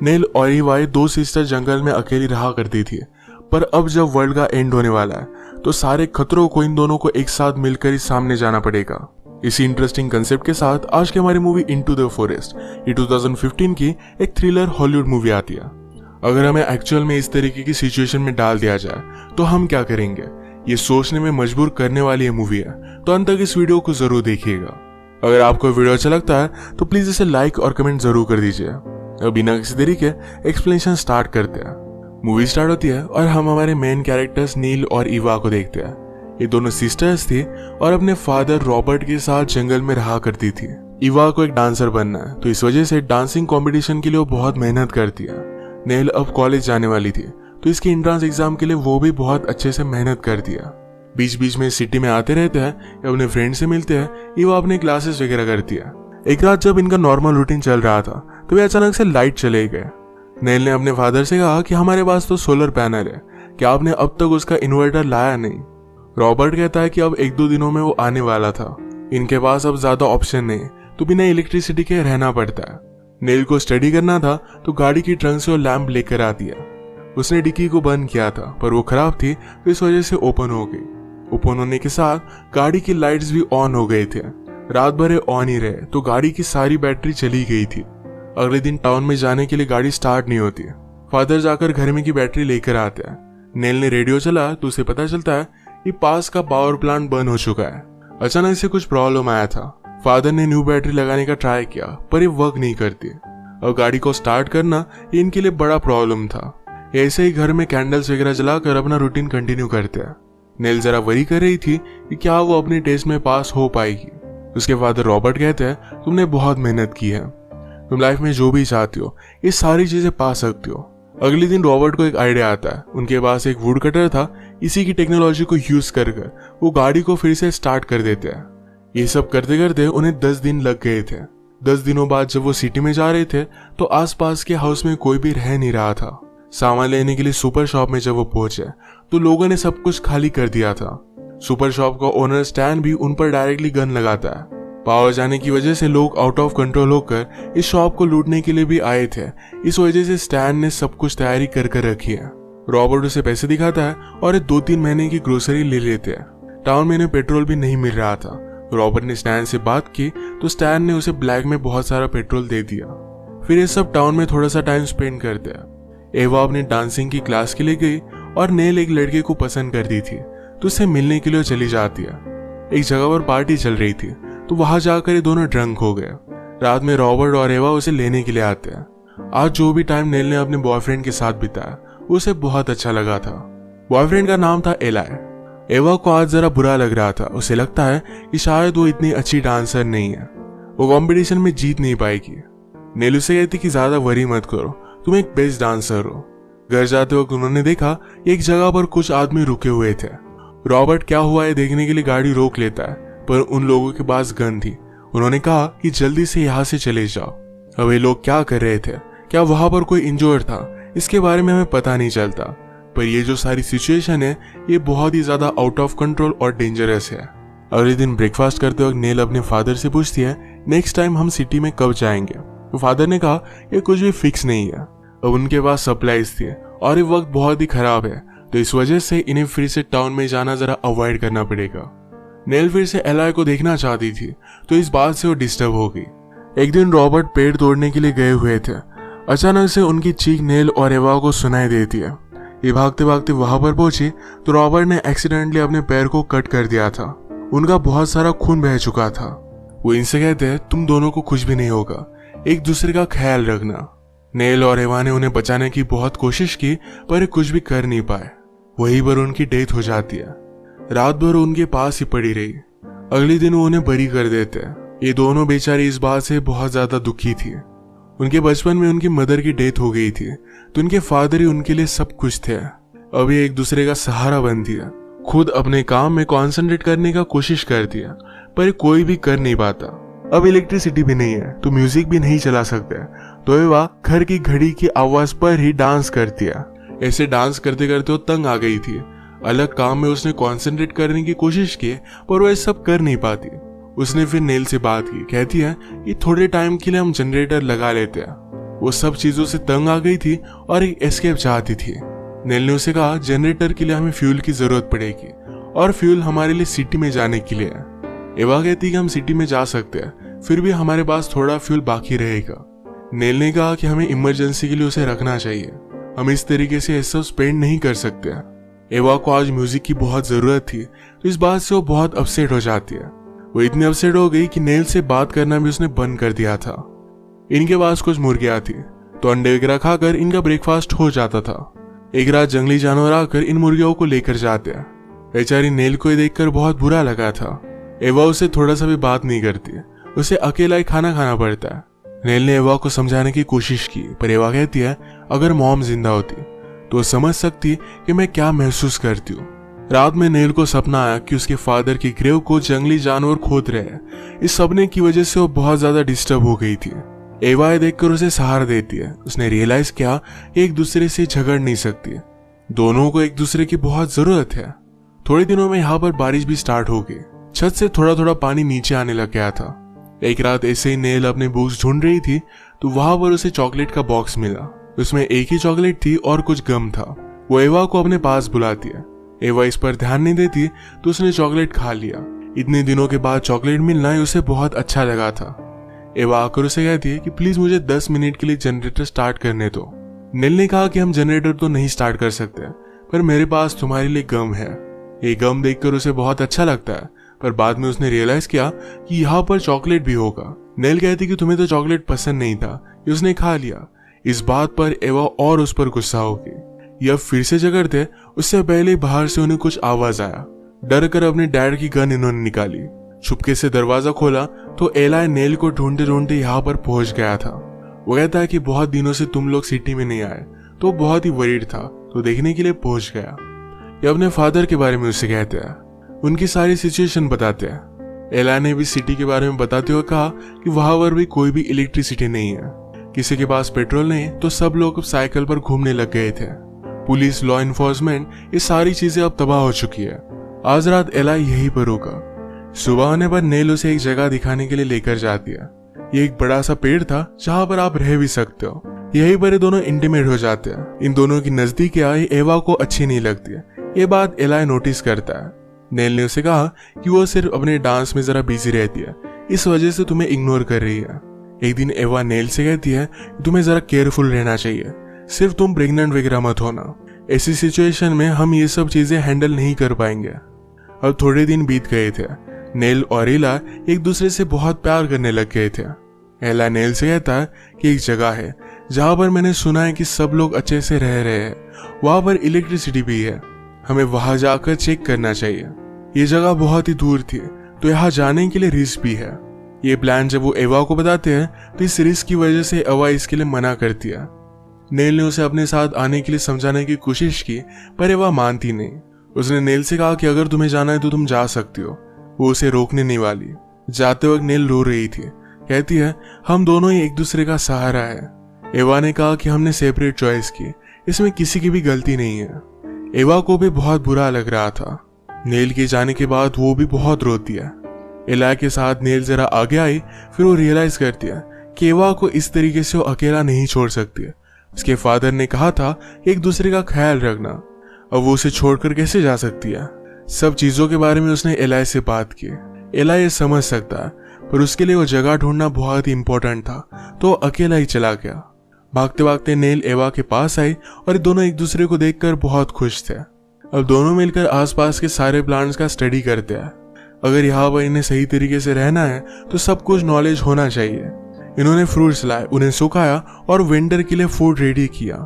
Nail और ईवा दो sister जंगल में अकेली रहा करती थी, पर अब जब वर्ल्ड का एंड होने वाला है तो सारे खतरों को इन दोनों को एक साथ मिलकर ही सामने जाना पड़ेगा। इसी इंटरेस्टिंग कंसेप्ट के साथ आज की हमारी मूवी इनटू द फॉरेस्ट ये 2015 की एक थ्रिलर हॉलीवुड मूवी आती है। अगर हमें एक्चुअल में इस तरीके की सिचुएशन में डाल दिया जाए तो हम क्या करेंगे, ये सोचने में मजबूर करने वाली ये मूवी है, तो अंत तक इस वीडियो को जरूर देखिएगा। अगर आपको वीडियो अच्छा लगता है तो प्लीज इसे लाइक और कमेंट जरूर कर दीजिए। अब बिना किसी देरी के एक्सप्लेनेशन स्टार्ट करते हैं। मूवी स्टार्ट होती है और हम हमारे मेन कैरेक्टर्स नील और ईवा को देखते हैं। ये दोनों सिस्टर्स थी और अपने फादर रॉबर्ट के साथ जंगल में रहा करती थी। ईवा को एक डांसर बनना है, तो इस वजह से डांसिंग कंपटीशन के लिए वो बहुत मेहनत करती है। नेल अब कॉलेज जाने वाली थी, तो इसके एंट्रेंस एग्जाम के लिए वो भी बहुत अच्छे से मेहनत करती है। बीच बीच में सिटी में आते रहते हैं या अपने फ्रेंड से मिलते हैं, ईवा अपने क्लासेस वगैरह करती है। एक रात जब इनका नॉर्मल रूटीन चल रहा था तो वे अचानक से लाइट चले गए। नेल ने अपने फादर से कहा कि हमारे पास तो सोलर पैनल है, क्या आपने अब तक उसका इन्वर्टर लाया नहीं। रॉबर्ट कहता है कि अब 1-2 दिनों में वो आने वाला था, इनके पास अब ज्यादा ऑप्शन नहीं, तो बिना इलेक्ट्रिसिटी के रहना पड़ता है। नेल को स्टडी करना था तो गाड़ी की ट्रंक से वो लैंप लेकर आती है। उसने डिक्की को बंद किया था पर वो खराब थी, तो इस वजह से ओपन हो गई। ओपन होने के साथ गाड़ी की लाइट्स भी ऑन हो गए थे। रात भर ऑन ही रहे तो गाड़ी की सारी बैटरी चली गई थी। अगले दिन टाउन में जाने के लिए गाड़ी स्टार्ट नहीं होती। फादर जाकर घर में की बैटरी लेकर आते हैं। नेल ने रेडियो चला तो उसे पता चलता है कि पास का पावर प्लांट बंद हो चुका है। अचानक से कुछ प्रॉब्लम आया था। फादर ने न्यू बैटरी लगाने का ट्राई किया पर ये वर्क नहीं करती और गाड़ी को स्टार्ट करना ये इनके लिए बड़ा प्रॉब्लम था। ऐसे ही घर में कैंडल्स वगैरह जलाकर अपना रूटीन कंटिन्यू करते हैं। नेल जरा वरी कर रही थी कि क्या वो अपने टेस्ट में पास हो पाएगी। उसके फादर रॉबर्ट कहते हैं तुमने बहुत मेहनत की है, तुम लाइफ में जो भी चाहती हो ये सारी चीजें पा सकती हो। अगले दिन रॉबर्ट को एक आइडिया आता है। उनके पास एक वुड कटर था, इसी की टेक्नोलॉजी को यूज कर वो गाड़ी को फिर से स्टार्ट कर देते हैं। ये सब करते करते उन्हें 10 दिन लग गए थे। 10 दिनों बाद जब वो सिटी में जा रहे थे तो आसपास के हाउस में कोई भी रह नहीं रहा था। सामान लेने के लिए सुपर शॉप में जब वो पहुंचे तो लोगों ने सब कुछ खाली कर दिया था। सुपर शॉप का ओनर स्टैन भी उन पर डायरेक्टली गन लगाता है। पावर जाने की वजह से लोग आउट ऑफ कंट्रोल होकर इस शॉप को लूटने के लिए भी आए थे। इस वजह से स्टैन ने सब कुछ तैयारी कर रखी है। रॉबर्ट उसे पैसे दिखाता है और 2-3 महीने की ग्रोसरी ले लेते हैं। टाउन में इन्हें पेट्रोल भी नहीं मिल रहा था। रॉबर्ट ने स्टैन से बात की तो स्टैन ने उसे ब्लैक में बहुत सारा पेट्रोल दे दिया। फिर ये सब टाउन में थोड़ा सा टाइम स्पेंड करते हैं। एवा अपनी डांसिंग की क्लास के लिए गई और नेल एक लड़के को पसंद करती थी, तो उससे मिलने के लिए चली जाती है। एक जगह पर पार्टी चल रही थी तो वहां जाकर ये दोनों ड्रंक हो गए। रात में रॉबर्ट और एवा उसे लेने के लिए आते हैं। आज जो भी टाइम नेल ने अपने बॉयफ्रेंड के साथ बिताया उसे बहुत अच्छा लगा था। बॉयफ्रेंड का नाम था एलाई। एवा को आज जरा बुरा लग रहा था। उसे लगता है कि शायद वो इतनी अच्छी डांसर नहीं है, वो कंपटीशन में जीत नहीं पाएगी। नेल उसे कहती कि ज्यादा वरी मत करो, तुम एक बेस्ट डांसर हो। घर जाते वक्त उन्होंने देखा एक जगह पर कुछ आदमी रुके हुए थे। रॉबर्ट क्या हुआ है देखने के लिए गाड़ी रोक लेता है, पर उन लोगों के पास गन थी। उन्होंने कहा कि जल्दी से यहाँ से चले जाओ। अब ये लोग क्या कर रहे थे, क्या वहां पर कोई इंजर्ड था, इसके बारे में हमें पता नहीं चलता, पर ये जो सारी सिचुएशन है ये बहुत ही ज्यादा आउट ऑफ कंट्रोल और डेंजरस है। अगले दिन ब्रेकफास्ट करते वक्त नेल अपने फादर से पूछती है नेक्स्ट टाइम हम सिटी में कब जाएंगे। तो फादर ने कहा ये कुछ भी फिक्स नहीं है। अब उनके पास सप्लाईज थी और ये वक्त बहुत ही खराब है, तो इस वजह से इन्हें फिर से टाउन में जाना जरा अवॉइड करना पड़ेगा। नेल फिर से एलाई को देखना चाहती थी, तो इस बात से वो डिस्टर्ब हो गई। एक दिन रॉबर्ट पेड़ तोड़ने के लिए गए हुए थे। अचानक से उनकी चीख नेल और एवा को सुनाई देती है। ये भागते भागते वहां पर पहुंची तो रॉबर्ट ने एक्सीडेंटली अपने पैर को कट कर दिया था। उनका बहुत सारा खून बह चुका था। वो इनसे कहते हैं तुम दोनों को कुछ भी नहीं होगा, एक दूसरे का ख्याल रखना। नेल और एवा ने उन्हें बचाने की बहुत कोशिश की पर कुछ भी कर नहीं पाए। वहीं पर उनकी डेथ हो जाती है। रात भर उनके पास ही पड़ी रही। अगले दिन वो उन्हें बरी कर देते हैं। ये दोनों बेचारी इस बात से बहुत ज्यादा दुखी थी। उनके बचपन में उनकी मदर की डेथ हो गई थी, तो उनके फादर ही उनके लिए सब कुछ थे। अब ये एक दूसरे का सहारा बनती है। खुद अपने काम में कॉन्सेंट्रेट करने का कोशिश करती है, पर कोई भी कर नहीं पाता। अब इलेक्ट्रिसिटी भी नहीं है तो म्यूजिक भी नहीं चला सकते, तो वह घर की घड़ी की आवाज पर ही डांस करती है। ऐसे डांस करते करते वो तंग आ गई थी। अलग काम में उसने कंसंट्रेट करने की कोशिश की पर वो ये सब कर नहीं पाती। उसने फिर नेल से बात की। कहती है कि थोड़े टाइम के लिए हम जनरेटर लगा लेते हैं। वो सब चीजों से तंग आ गई थी और एक एस्केप चाहती थी। नेल ने उसे कहा जनरेटर के लिए हमें फ्यूल की जरूरत पड़ेगी और फ्यूल हमारे लिए सिटी में जाने के लिए है। एवा कहती कि हम सिटी में जा सकते हैं, फिर भी हमारे पास थोड़ा फ्यूल बाकी रहेगा। नेल ने कहा कि हमें इमरजेंसी के लिए उसे रखना चाहिए, हम इस तरीके से सब स्पेंड नहीं कर सकते। एवा को आज म्यूजिक की बहुत जरूरत थी, तो इस बात से वो बहुत अपसेट हो जाती है। वो इतनी अपसेट हो गई कि नेल से बात करना भी उसने बंद कर दिया था। इनके पास कुछ मुर्गियां थी, तो अंडे वगैरह खाकर इनका ब्रेकफास्ट हो जाता था। एक रात जंगली जानवर आकर इन मुर्गियों को लेकर जाते हैं। बेचारी नेल को देखकर बहुत बुरा लगा था। एवा उसे थोड़ा सा भी बात नहीं करती, उसे अकेला ही खाना खाना पड़ता है। नेल ने एवा को समझाने की कोशिश की, पर एवा कहती है अगर मॉम जिंदा होती तो वो समझ सकती कि मैं क्या महसूस करती हूँ। रात में नेल को सपना आया कि उसके फादर की ग्रेव को जंगली जानवर खोद रहे हैं। इस सपने की वजह से वो बहुत ज्यादा डिस्टर्ब हो गई थी। एवा देखकर उसे सहारा देती है। उसने रियलाइज किया कि एक दूसरे से झगड़ नहीं सकती, दोनों को एक दूसरे की बहुत जरूरत है। थोड़े दिनों में यहाँ पर बारिश भी स्टार्ट हो गई, छत से थोड़ा थोड़ा पानी नीचे आने लग गया था। एक रात ऐसे ही नेल अपने बुक्स ढूंढ रही थी तो वहां पर उसे चॉकलेट का बॉक्स मिला। उसमें एक ही चॉकलेट थी और कुछ गम था। वो एवा को अपने पास बुलाती है। एवा इस पर ध्यान नहीं देती तो उसने चॉकलेट खा लिया। इतने दिनों के बाद चॉकलेट मिलना उसे बहुत अच्छा लगा था। एवा आकर उसे कहती है कि प्लीज मुझे 10 मिनट के लिए जनरेटर स्टार्ट करने दो। नेल ने कहा कि हम जनरेटर तो नहीं स्टार्ट कर सकते, पर मेरे पास तुम्हारे लिए गम है। ये गम देखकर उसे बहुत अच्छा लगता है, पर बाद में उसने रियलाइज किया कि यहाँ पर चॉकलेट भी होगा। नेल कहती कि तुम्हें तो चॉकलेट पसंद नहीं था, ये उसने खा लिया। इस बात पर एवा और उस पर गुस्सा हो गई। यह फिर से झगड़ते उससे पहले बाहर से उन्हें कुछ आवाज आया। डर कर अपने डैड की गन इन्होंने निकाली। छुपके से दरवाजा खोला तो एला नेल को ढूंढते ढूंढते यहाँ पर पहुंच गया था। वो कहता है कि बहुत दिनों से तुम लोग सिटी में नहीं आए, तो बहुत ही वरीड था, तो देखने के लिए पहुंच गया। ये अपने फादर के बारे में उसे कहते हैं, उनकी सारी सिचुएशन बताते हैं। एला ने भी सिटी के बारे में बताते हुए कहा कि वहां पर भी कोई भी इलेक्ट्रिसिटी नहीं है, किसी के पास पेट्रोल नहीं, तो सब लोग साइकिल पर घूमने लग गए थे। पुलिस, लॉ इन्फोर्समेंट, ये सारी चीजें अब तबाह हो चुकी है। आज रात एला यहीं पर होगा। सुबह होने पर नेल उसे एक जगह दिखाने के लिए लेकर जाती है। ये एक बड़ा सा पेड़ था जहाँ पर आप रह भी सकते हो। यहीं पर ये दोनों इंटीमेट हो जाते हैं। इन दोनों की नजदीकी आई एवा को अच्छी नहीं लगती है। ये बात एला नोटिस करता है। नेल ने उसे कहा कि वो सिर्फ अपने डांस में जरा बिजी रहती है, इस वजह से तुम्हें इग्नोर कर रही है। एक दिन एवा नेल से कहती है तुम्हें जरा केयरफुल रहना चाहिए, सिर्फ तुम प्रेग्नेंट वगैरह मत होना। ऐसी सिचुएशन में हम ये सब चीजें हैंडल नहीं कर पाएंगे। अब थोड़े दिन बीत गए थे। नेल और एला एक दूसरे से बहुत प्यार करने लग गए थे। एला नेल से कहता है कि एक जगह है जहां पर मैंने सुना है कि सब लोग अच्छे से रह रहे हैं, वहां पर इलेक्ट्रिसिटी भी है, हमें वहां जाकर चेक करना चाहिए। ये जगह बहुत ही दूर थी, तो यहाँ जाने के लिए रिस्क भी है। ये प्लान जब वो एवा को बताते हैं तो इस रिस्क की वजह से एवा इसके लिए मना करती है। नेल ने उसे अपने साथ आने के लिए समझाने की कोशिश की, पर एवा मानती नहीं। उसने नेल से कहा कि अगर तुम्हें जाना है तो तुम जा सकती हो, वो उसे रोकने नहीं वाली। जाते वक्त नेल रो रही थी, कहती है हम दोनों ही एक दूसरे का सहारा है। एवा ने कहा कि हमने सेपरेट चॉइस की, इसमें किसी की भी गलती नहीं है। एवा को भी बहुत बुरा लग रहा था। नेल के जाने के बाद वो भी बहुत रोती है। एला के साथ नेल जरा आगे आई, फिर वो रियलाइज करती है कि एवा को इस तरीके से वो अकेला नहीं छोड़ सकती। उसके फादर ने कहा था एक दूसरे का ख्याल रखना, अब वो उसे छोड़कर कैसे जा सकती है। सब चीजों के बारे में उसने एला से बात की। एला ये समझ सकता है, पर उसके लिए वो जगह ढूंढना बहुत ही इंपॉर्टेंट था, तो अकेला ही चला गया। भागते भागते नेल एवा के पास आई और दोनों एक दूसरे को देखकर बहुत खुश थे। अब दोनों मिलकर आसपास के सारे प्लांट्स का स्टडी करते हैं। अगर यहाँ पर इन्हें सही तरीके से रहना है तो सब कुछ नॉलेज होना चाहिए। इन्होंने फ्रूट्स लाए, उन्हें सुखाया और विंटर के लिए फूड रेडी किया।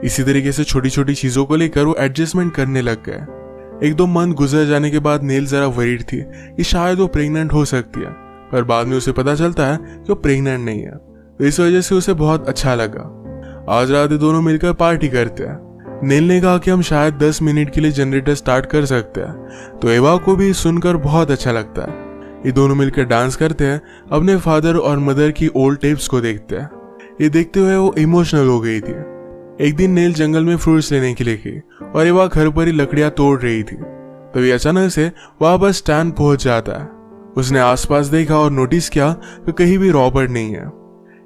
इसी तरीके से छोटी छोटी चीजों को लेकर वो एडजस्टमेंट करने लग गए। एक दो मंथ गुजर जाने के बाद नेल जरा वरीड थी कि शायद वो प्रेग्नेंट हो सकती है, पर बाद में उसे पता चलता है कि वो प्रेग्नेंट नहीं है, तो इस वजह से उसे बहुत अच्छा लगा। आज रात दोनों मिलकर पार्टी करते हैं। नेल ने कहा कि हम शायद 10 मिनट के लिए जनरेटर स्टार्ट कर सकते हैं, तो एवा को भी सुनकर बहुत अच्छा लगता है। ये दोनों मिलकर डांस करते हैं, अपने फादर और मदर की ओल्ड टेप्स को देखते हैं। ये देखते हुए वो इमोशनल हो गई थी। एक दिन नेल जंगल में फ्रूट्स लेने के लिए गई और एवा घर पर ही लकड़ियां तोड़ रही थी। तभी अचानक से वहां पर स्टैन पहुंच जाता है। उसने आसपास देखा और नोटिस किया कि कहीं भी रॉबर्ट नहीं है।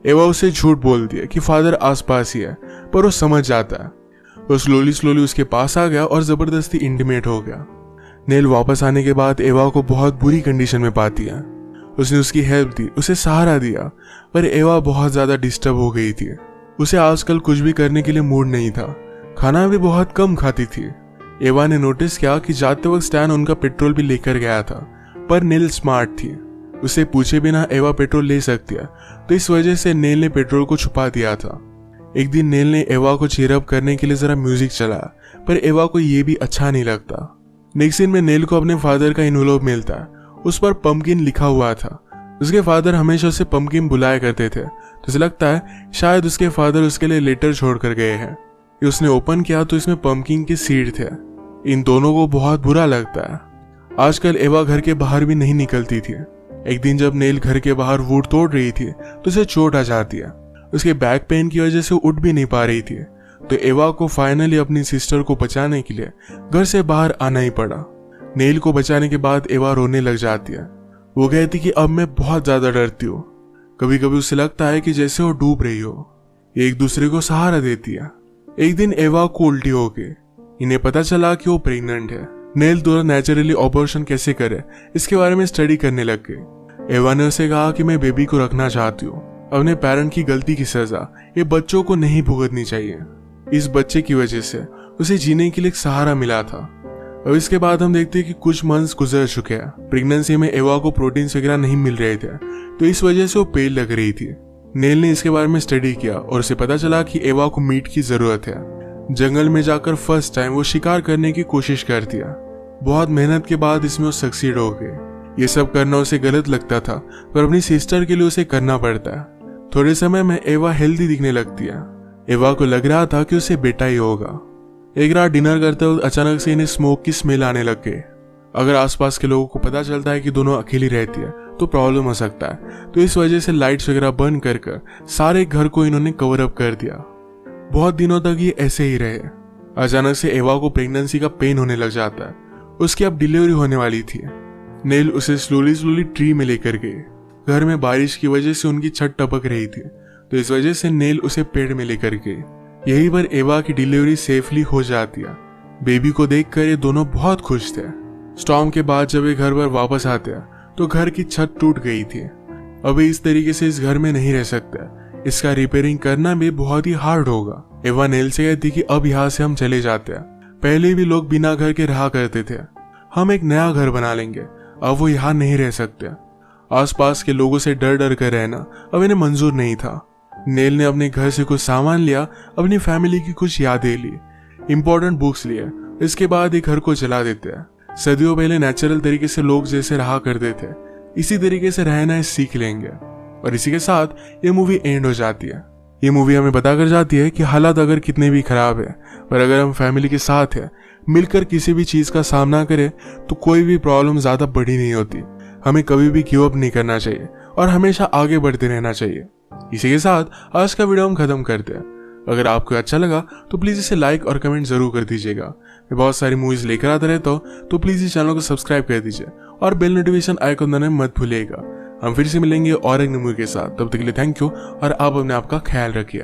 एवा उसे झूठ बोलती है कि फादर आसपास ही है, पर वो समझ जाता है। वो स्लोली उसके पास आ गया और जबरदस्ती इंटीमेट हो गया। नेल वापस आने के बाद एवा को बहुत बुरी कंडीशन में पाती है। उसने उसकी हेल्प दी, उसे सहारा दिया, पर एवा बहुत ज्यादा डिस्टर्ब हो गई थी। उसे आजकल कुछ भी करने के लिए मूड नहीं था, खाना भी बहुत कम खाती थी। एवा ने नोटिस किया कि जाते वक्त स्टैन उनका पेट्रोल भी लेकर गया था, पर नेल स्मार्ट थी, उसे पूछे बिना एवा पेट्रोल ले सकती है, तो इस वजह से नेल ने पेट्रोल को छुपा दिया था। एक दिन नेल ने एवा को चीयरअप करने के लिए जरा म्यूजिक चलाया, पर एवा को ये भी अच्छा नहीं लगता। नेक्स्ट सीन में नेल को अपने फादर का इन्वेलप मिलता है, उस पर पंपकिन लिखा हुआ था। उसके फादर हमेशा उसे पंपकिन बुलाया करते थे, तो उसे लगता है शायद उसके फादर उसके लिए लेटर छोड़ कर गए हैं। उसने ओपन किया तो इसमें पंपकिन के सीड थे। इन दोनों को बहुत बुरा लगता है। आजकल एवा घर के बाहर भी नहीं निकलती थी। एक दिन जब नेल घर के बाहर वुड तोड़ रही थी तो उसे चोट आ जाती है। उसके बैक पेन की वजह से उठ भी नहीं पा रही थी, तो एवा को फाइनली अपनी सिस्टर को बचाने के लिए घर से बाहर आना ही पड़ा। नेल को बचाने के बाद एवा रोने लग जाती है। वो कहती कि अब मैं बहुत ज्यादा डरती हूँ। कभी कभी उसे लगता है कि जैसे वो डूब रही हो। एक दूसरे को सहारा देती है। एक दिन एवा को उल्टी हो गई। इन्हें पता चला कि वो प्रेग्नेंट है। नेल द्वारा नेचुरली ऑपरेशन कैसे करे इसके बारे में स्टडी करने लग गई। एवा ने उसे कहा कि मैं बेबी को रखना चाहती हूँ। अपने पेरेंट की गलती की सजा ये बच्चों को नहीं भुगतनी चाहिए। इस बच्चे की वजह से उसे जीने के लिए एक सहारा मिला था। अब इसके बाद हम देखते हैं कि कुछ मंथ्स गुजर चुके हैं। प्रेगनेंसी में एवा को प्रोटीन्स वगैरह नहीं मिल रहे थे, तो इस वजह से वो पेल लग रही थी। नेल ने इसके बारे में स्टडी किया और उसे पता चला कि एवा को मीट की जरूरत है। जंगल में जाकर फर्स्ट टाइम वो शिकार करने की कोशिश करती है। बहुत मेहनत के बाद इसमें वो सक्सीड हो गए। ये सब करना उसे गलत लगता था, पर अपनी सिस्टर के लिए उसे करना पड़ता है। थोड़े समय में एवा हेल्दी दिखने लगती है। एवा को लग रहा था कि उसे बेटा ही होगा। एक रात डिनर करते वक्त अचानक से इन्हें स्मोक की स्मेल आने लग गई। अगर आसपास के लोगों को पता चलता है कि दोनों अकेली रहती है तो प्रॉब्लम हो सकता है, तो इस वजह से लाइट्स वगैरह बंद कर सारे घर को इन्होंने कवर अप कर दिया। बहुत दिनों तक ये ऐसे ही रहे। अचानक से एवा को प्रेगनेंसी का पेन होने लग जाता है। उसकी अब डिलीवरी होने वाली थी। नेल उसे स्लोली ट्री में लेकर गई। घर में बारिश की वजह से उनकी छत टपक रही थी, तो इस वजह से नेल उसे पेड़ में लेकर गई। यहीं पर एवा की डिलीवरी सेफली हो जाती है। बेबी को देखकर ये दोनों बहुत खुश थे। स्टॉर्म के बाद जब ये घर पर वापस आते हैं तो घर की छत टूट गई थी। अभी इस तरीके से इस घर में नहीं रह सकते। इसका रिपेयरिंग करना भी बहुत ही हार्ड होगा। एवा नेल से कहती कि अब यहाँ से हम चले जाते हैं। पहले भी लोग बिना घर के रहा करते थे, हम एक नया घर बना लेंगे। अब वो यहाँ नहीं रह सकते। आसपास के लोगों से डर कर रहना अब इन्हें मंजूर नहीं था। नेल ने अपने घर से कुछ सामान लिया, अपनी फैमिली की कुछ यादें ली, इंपॉर्टेंट बुक्स लिए। इसके बाद ये घर को जला देते हैं। सदियों पहले नेचुरल तरीके से लोग जैसे रहा करते थे, इसी तरीके से रहना सीख लेंगे। और इसी के साथ ये मूवी एंड हो जाती है। ये मूवी हमें बता कर जाती है कि हालात अगर कितने भी खराब है, पर अगर हम फैमिली के साथ है, मिलकर किसी भी चीज का सामना करें, तो कोई भी प्रॉब्लम ज्यादा बड़ी नहीं होती। हमें कभी भी गिव अप नहीं करना चाहिए और हमेशा आगे बढ़ते रहना चाहिए। इसी के साथ आज का वीडियो हम खत्म करते हैं। अगर आपको अच्छा लगा तो प्लीज इसे लाइक और कमेंट जरूर कर दीजिएगा। मैं बहुत सारी मूवीज लेकर आता रहता हूँ, तो प्लीज इस चैनल को सब्सक्राइब कर दीजिए और बेल नोटिफिकेशन आइकन दबाना मत भूलिएगा। हम फिर से मिलेंगे और एक मूवी के साथ। तब तक के लिए थैंक यू और आप अपने आप का ख्याल रखिए।